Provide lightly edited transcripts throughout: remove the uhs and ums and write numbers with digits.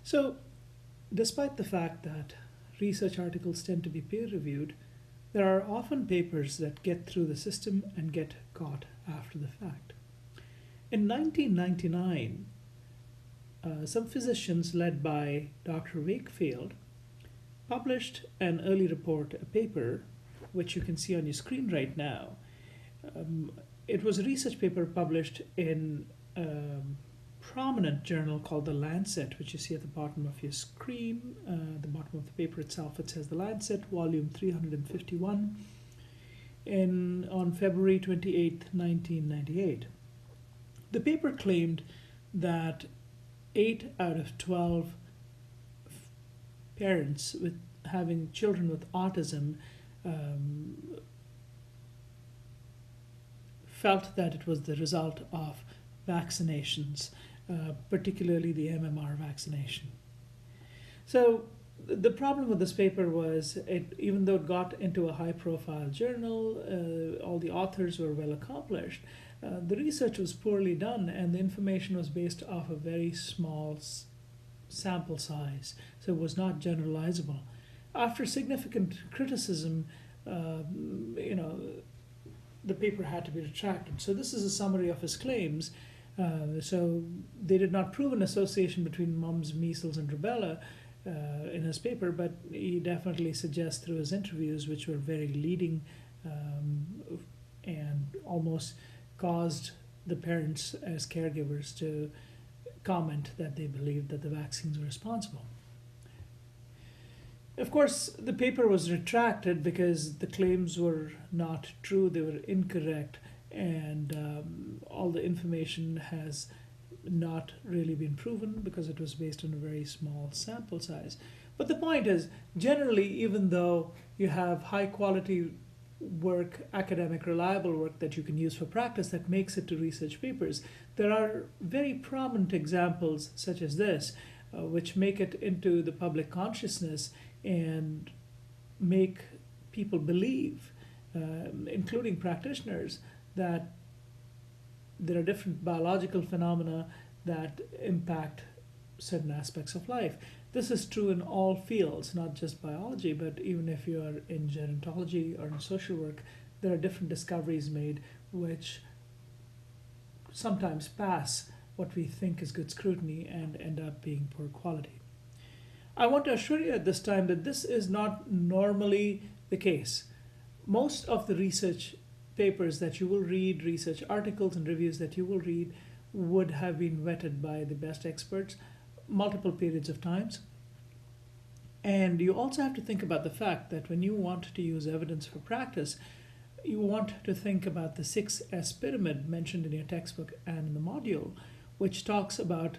So, despite the fact that research articles tend to be peer-reviewed, there are often papers that get through the system and get caught after the fact. In 1999, some physicians led by Dr. Wakefield published an early report, a paper, which you can see on your screen right now. It was a research paper published in a prominent journal called The Lancet, which you see at the bottom of your screen. The bottom of the paper itself, it says The Lancet, volume 351, on February 28, 1998. The paper claimed that 8 out of 12 parents with having children with autism felt that it was the result of vaccinations, particularly the MMR vaccination. So the problem with this paper was, even though it got into a high-profile journal, all the authors were well accomplished, the research was poorly done, and the information was based off a very small sample size, so it was not generalizable. After significant criticism, the paper had to be retracted. So this is a summary of his claims. So they did not prove an association between mumps, measles, and rubella in his paper, but he definitely suggests through his interviews, which were very leading and almost caused the parents as caregivers to comment that they believed that the vaccines were responsible. Of course, the paper was retracted because the claims were not true, they were incorrect, and all the information has not really been proven because it was based on a very small sample size. But the point is, generally, even though you have high quality work, academic, reliable work that you can use for practice that makes it to research papers, there are very prominent examples such as this, which make it into the public consciousness and make people believe, including practitioners, that there are different biological phenomena that impact certain aspects of life. This is true in all fields, not just biology, but even if you are in gerontology or in social work, there are different discoveries made which sometimes pass what we think is good scrutiny and end up being poor quality. I want to assure you at this time that this is not normally the case. Most of the research papers that you will read, research articles and reviews that you will read, would have been vetted by the best experts multiple periods of times. And you also have to think about the fact that when you want to use evidence for practice, you want to think about the 6S pyramid mentioned in your textbook and in the module, which talks about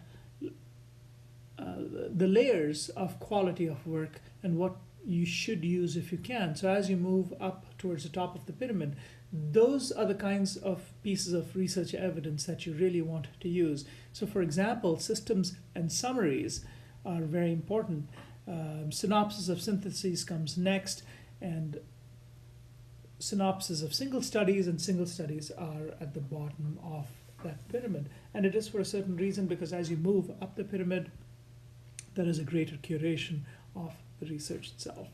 the layers of quality of work and what you should use if you can. So as you move up towards the top of the pyramid, those are the kinds of pieces of research evidence that you really want to use. So for example, systems and summaries are very important. Synopsis of syntheses comes next, and synopsis of single studies and single studies are at the bottom of that pyramid. And it is for a certain reason, because as you move up the pyramid, there is a greater curation of the research itself.